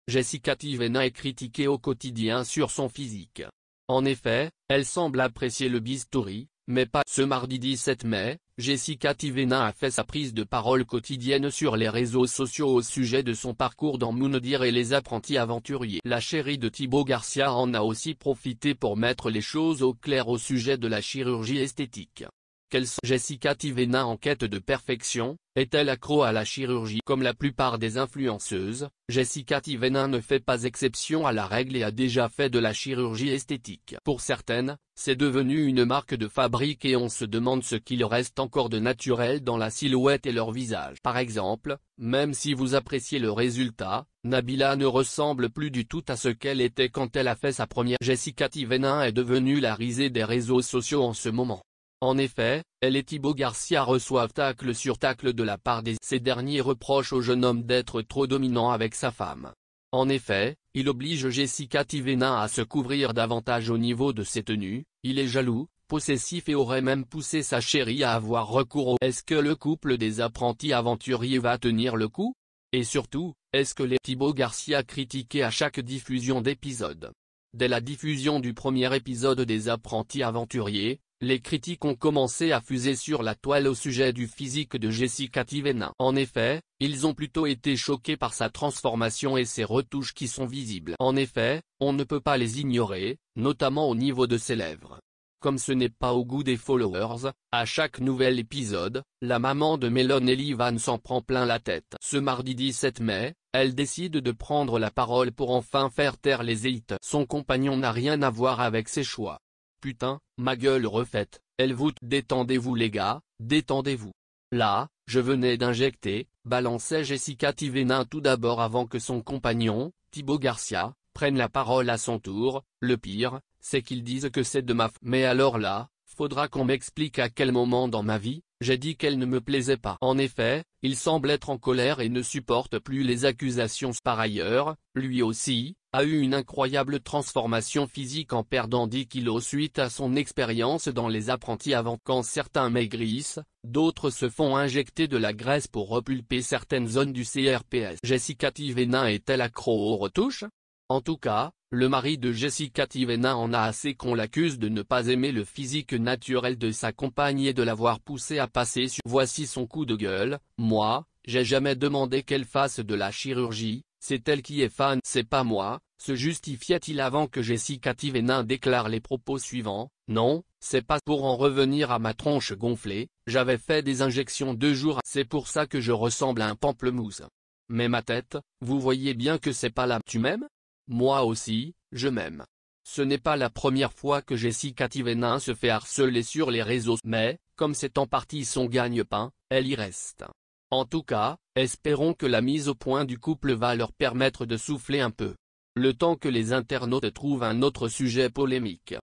Jessica Tivena est critiquée au quotidien sur son physique. En effet, elle semble apprécier le bistouri, mais pas. Ce mardi 17 mai, Jessica Tivena a fait sa prise de parole quotidienne sur les réseaux sociaux au sujet de son parcours dans Moundir et les apprentis aventuriers. La chérie de Thibaut Garcia en a aussi profité pour mettre les choses au clair au sujet de la chirurgie esthétique. Jessica Tivena en quête de perfection, est-elle accro à la chirurgie? Comme la plupart des influenceuses, Jessica Tivena ne fait pas exception à la règle et a déjà fait de la chirurgie esthétique. Pour certaines, c'est devenu une marque de fabrique et on se demande ce qu'il reste encore de naturel dans la silhouette et leur visage. Par exemple, même si vous appréciez le résultat, Nabila ne ressemble plus du tout à ce qu'elle était quand elle a fait sa première. Jessica Tivena est devenue la risée des réseaux sociaux en ce moment. En effet, elle et Thibaut Garcia reçoivent tacle sur tacle de la part ces derniers reprochent au jeune homme d'être trop dominant avec sa femme. En effet, il oblige Jessica Tivena à se couvrir davantage au niveau de ses tenues, il est jaloux, possessif et aurait même poussé sa chérie à avoir recours au. Est-ce que le couple des apprentis aventuriers va tenir le coup? Et surtout, est-ce que les Thibaut Garcia critiqués à chaque diffusion d'épisode? Dès la diffusion du premier épisode des apprentis aventuriers, les critiques ont commencé à fuser sur la toile au sujet du physique de Jessica Tivena. En effet, ils ont plutôt été choqués par sa transformation et ses retouches qui sont visibles. En effet, on ne peut pas les ignorer, notamment au niveau de ses lèvres. Comme ce n'est pas au goût des followers, à chaque nouvel épisode, la maman de Melon Van s'en prend plein la tête. Ce mardi 17 mai, elle décide de prendre la parole pour enfin faire taire les haters. Son compagnon n'a rien à voir avec ses choix. Putain, ma gueule refaite, elle vous. Détendez-vous les gars, détendez-vous. Là, je venais d'injecter, balançait Jessica Tivena tout d'abord avant que son compagnon, Thibaut Garcia, prenne la parole à son tour. Le pire, c'est qu'ils disent que c'est de ma faute. Mais alors là, faudra qu'on m'explique à quel moment dans ma vie, j'ai dit qu'elle ne me plaisait pas. En effet, il semble être en colère et ne supporte plus les accusations. Par ailleurs, lui aussi, a eu une incroyable transformation physique en perdant 10 kilos suite à son expérience dans les apprentis avant. Quand certains maigrissent, d'autres se font injecter de la graisse pour repulper certaines zones du CRPS. Jessica Tivena est-elle accro aux retouches? En tout cas, le mari de Jessica Tivena en a assez qu'on l'accuse de ne pas aimer le physique naturel de sa compagne et de l'avoir poussée à passer sur. Voici son coup de gueule: moi, j'ai jamais demandé qu'elle fasse de la chirurgie, c'est elle qui est fan, c'est pas moi, se justifiait-il avant que Jessica Tivena déclare les propos suivants: non, c'est pas pour en revenir à ma tronche gonflée, j'avais fait des injections 2 jours, c'est pour ça que je ressemble à un pamplemousse. Mais ma tête, vous voyez bien que c'est pas là. Tu m'aimes? Moi aussi, je m'aime. Ce n'est pas la première fois que Jessica Tivena se fait harceler sur les réseaux, mais, comme c'est en partie son gagne-pain, elle y reste. En tout cas, espérons que la mise au point du couple va leur permettre de souffler un peu. Le temps que les internautes trouvent un autre sujet polémique.